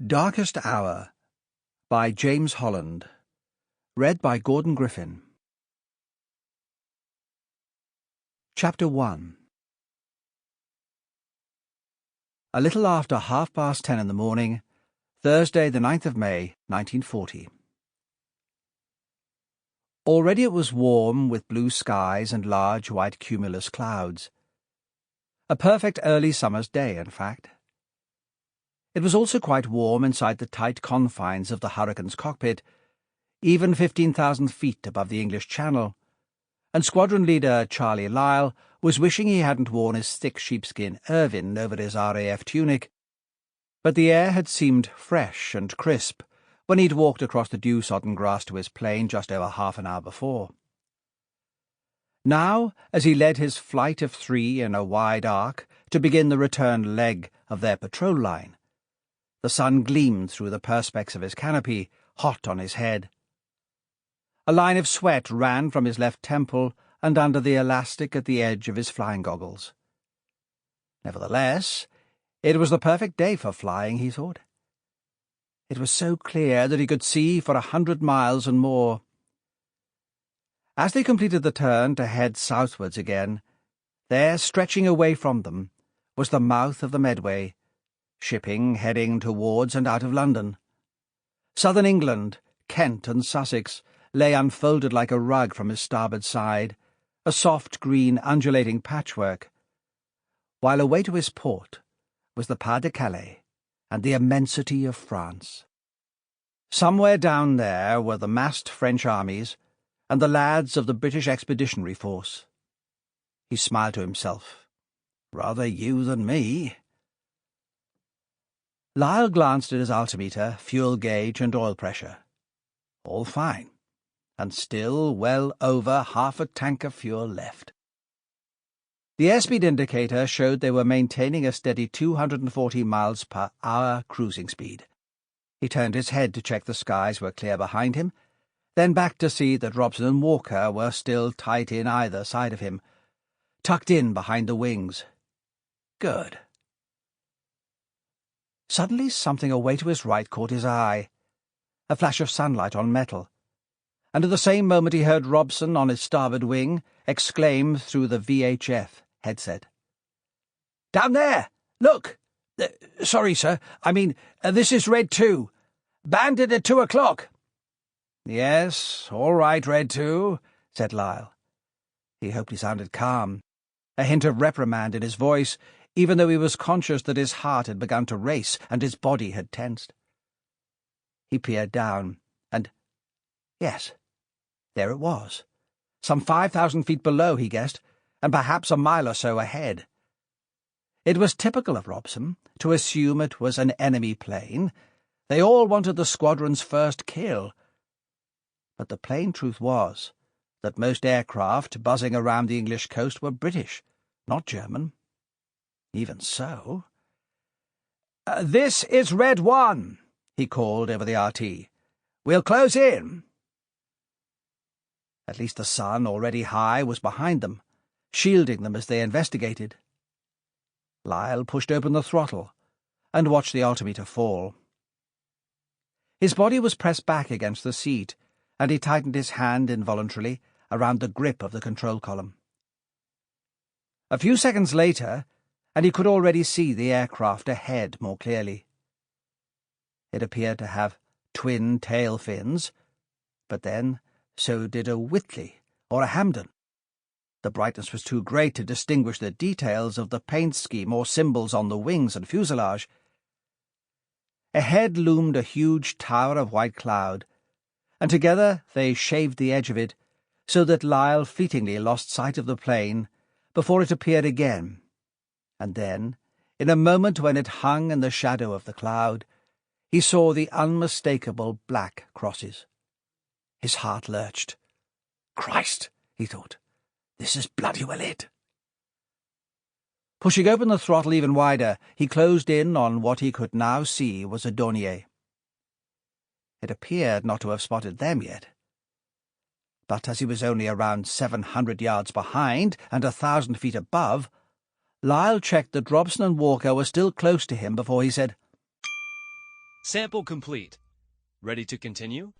Darkest Hour by James Holland. Read by Griffin. Chapter 1. A little after 10:30 in the morning, Thursday the 9th of May, 1940. Already it was warm with blue skies and large white cumulus clouds. A perfect early summer's day, in fact. It was also quite warm inside the tight confines of the Hurricane's cockpit, even 15,000 feet above the English Channel, and squadron leader Charlie Lyell was wishing he hadn't worn his thick sheepskin ermine over his RAF tunic, but the air had seemed fresh and crisp when he'd walked across the dew-sodden grass to his plane just over half an hour before. Now, as he led his flight of 3 in a wide arc to begin the return leg of their patrol line, the sun gleamed through the perspex of his canopy, hot on his head. A line of sweat ran from his left temple and under the elastic at the edge of his flying goggles. Nevertheless, it was the perfect day for flying, he thought. It was so clear that he could see for 100 miles and more. As they completed the turn to head southwards again, there, stretching away from them, was the mouth of the Medway, shipping heading towards and out of London. Southern England, Kent and Sussex, lay unfolded like a rug from his starboard side, a soft green undulating patchwork, while away to his port was the Pas de Calais and the immensity of France. Somewhere down there were the massed French armies and the lads of the British Expeditionary Force. He smiled to himself. Rather you than me. Lyell glanced at his altimeter, fuel gauge and oil pressure. All fine, and still well over half a tank of fuel left. The airspeed indicator showed they were maintaining a steady 240 miles per hour cruising speed. He turned his head to check the skies were clear behind him, then back to see that Robson and Walker were still tight in either side of him, tucked in behind the wings. Good. Suddenly something away to his right caught his eye, a flash of sunlight on metal, and at the same moment he heard Robson on his starboard wing exclaim through the VHF headset. "Down there! Look! Sorry, sir. This is Red 2. Banded at 2 o'clock. "Yes, all right, Red 2, said Lyell. He hoped he sounded calm, a hint of reprimand in his voice, even though he was conscious that his heart had begun to race and his body had tensed. He peered down, and yes, there it was, some 5,000 feet below, he guessed, and perhaps a mile or so ahead. It was typical of Robson to assume it was an enemy plane. They all wanted the squadron's first kill. But the plain truth was that most aircraft buzzing around the English coast were British, not German. Even so... "This is Red 1, he called over the RT. "We'll close in." At least the sun, already high, was behind them, shielding them as they investigated. Lyell pushed open the throttle and watched the altimeter fall. His body was pressed back against the seat, and he tightened his hand involuntarily around the grip of the control column. A few seconds later, and he could already see the aircraft ahead more clearly. It appeared to have twin tail fins, but then so did a Whitley or a Hampden. The brightness was too great to distinguish the details of the paint scheme or symbols on the wings and fuselage. Ahead loomed a huge tower of white cloud, and together they shaved the edge of it so that Lyell fleetingly lost sight of the plane before it appeared again. And then, in a moment when it hung in the shadow of the cloud, he saw the unmistakable black crosses. His heart lurched. "Christ," he thought, "this is bloody well it." Pushing open the throttle even wider, he closed in on what he could now see was a Dornier. It appeared not to have spotted them yet. But as he was only around 700 yards behind and 1,000 feet above, Lyell checked that Robson and Walker were still close to him before he said, Sample complete. Ready to continue?